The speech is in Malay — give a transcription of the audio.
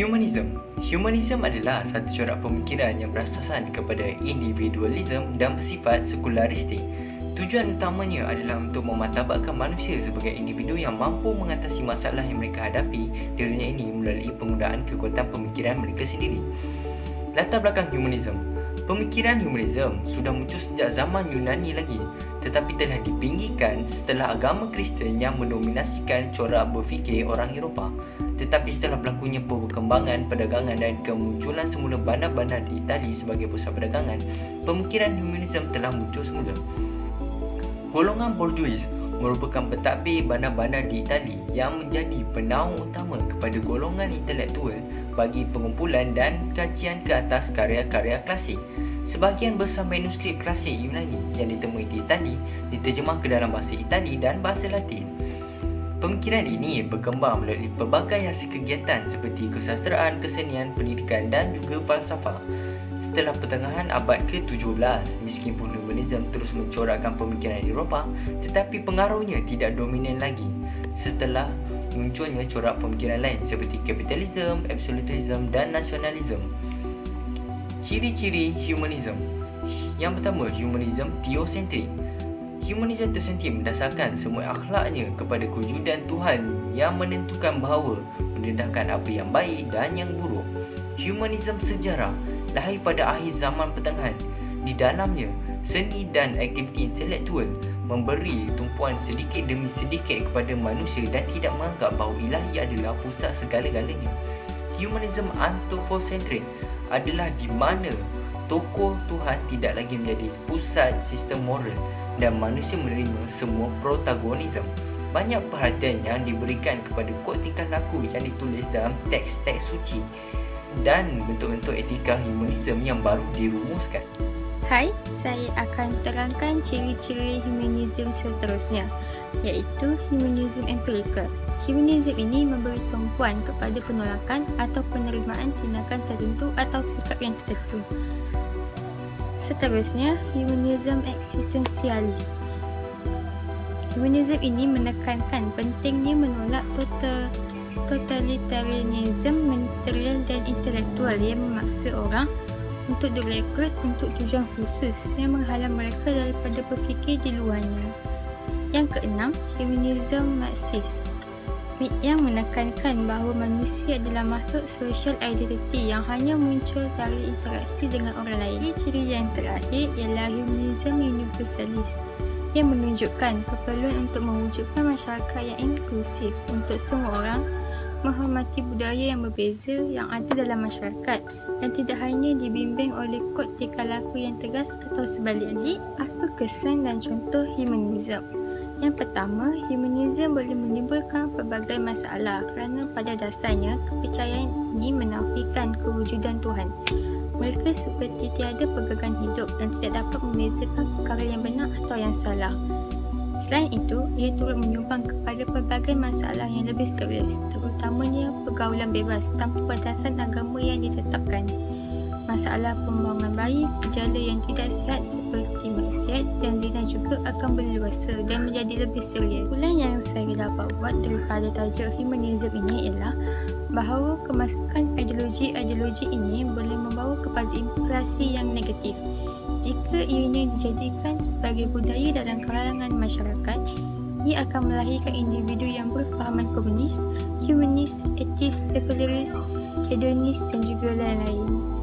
Humanism adalah satu corak pemikiran yang berasaskan kepada individualism dan bersifat sekularistik. Tujuan utamanya adalah untuk memartabatkan manusia sebagai individu yang mampu mengatasi masalah yang mereka hadapi di dunia ini melalui penggunaan kekuatan pemikiran mereka sendiri. Latar belakang humanism. Pemikiran humanism sudah muncul sejak zaman Yunani lagi, tetapi telah dipinggirkan setelah agama Kristen yang mendominasikan corak berfikir orang Eropah. Tetapi setelah berlakunya perkembangan perdagangan dan kemunculan semula bandar-bandar di Itali sebagai pusat perdagangan, pemikiran humanism telah muncul semula. Golongan borjuis merupakan pentadbir bandar-bandar di Itali yang menjadi penaung utama kepada golongan intelektual bagi pengumpulan dan kajian ke atas karya-karya klasik. Sebahagian besar manuskrip klasik Yunani yang ditemui di Itali diterjemah ke dalam bahasa Itali dan bahasa Latin. Pemikiran ini berkembang melalui pelbagai hasil kegiatan seperti kesastraan, kesenian, pendidikan dan juga falsafah. Setelah pertengahan abad ke-17, meskipun humanism terus mencorakkan pemikiran Eropah, tetapi pengaruhnya tidak dominan lagi setelah munculnya corak pemikiran lain seperti kapitalisme, absolutisme dan nasionalisme. Ciri-ciri humanism. Yang pertama, humanism theosentrik. Humanism tersentrik mendasarkan semua akhlaknya kepada kewujudan Tuhan yang menentukan bahawa mendedahkan apa yang baik dan yang buruk. Humanism sejarah lahir pada akhir zaman pertengahan. Di dalamnya, seni dan aktiviti intelektual memberi tumpuan sedikit demi sedikit kepada manusia dan tidak menganggap bahawa ilahi adalah pusat segala-galanya. Humanism anthropocentrik adalah di mana tokoh Tuhan tidak lagi menjadi pusat sistem moral dan manusia menerima semua protagonisme. Banyak perhatian yang diberikan kepada kod tingkah laku yang ditulis dalam teks-teks suci dan bentuk-bentuk etika humanism yang baru dirumuskan. Hai, saya akan terangkan ciri-ciri humanism seterusnya, iaitu humanism empirikal. Humanism ini memberi tumpuan kepada penolakan atau penerimaan tindakan tertentu atau sikap yang tertentu. Seterusnya, humanism eksistensialis. Humanism ini menekankan pentingnya menolak totalitarianism material dan intelektual yang memaksa orang untuk direkrut untuk tujuan khusus yang menghalang mereka daripada berfikir di luarnya. Yang keenam, humanism marxist yang menekankan bahawa manusia adalah makhluk social identity yang hanya muncul dari interaksi dengan orang lain. Ciri yang terakhir ialah humanism universalis yang menunjukkan keperluan untuk mewujudkan masyarakat yang inklusif untuk semua orang, menghormati budaya yang berbeza yang ada dalam masyarakat dan tidak hanya dibimbing oleh kod tingkah laku yang tegas atau sebaliknya. Apa kesan dan contoh humanism? Yang pertama, humanism boleh menimbulkan pelbagai masalah kerana pada dasarnya kepercayaan ini menafikan kewujudan Tuhan. Mereka seperti tiada pegangan hidup dan tidak dapat membezakan perkara yang benar atau yang salah. Selain itu, ia turut menyumbang kepada pelbagai masalah yang lebih serius, terutamanya pergaulan bebas tanpa batasan agama yang ditetapkan. Masalah pembuangan bayi, gejala yang tidak sihat seperti maksiat dan zina juga akan berleluasa dan menjadi lebih serius. Kesimpulan yang saya dapat buat daripada tajuk humanism ini ialah bahawa kemasukan ideologi ini boleh membawa kepada implikasi yang negatif. Jika ianya dijadikan sebagai budaya dalam kalangan masyarakat, ia akan melahirkan individu yang berfahaman komunis, humanis, etis, sekularis, hedonis dan juga lain-lain.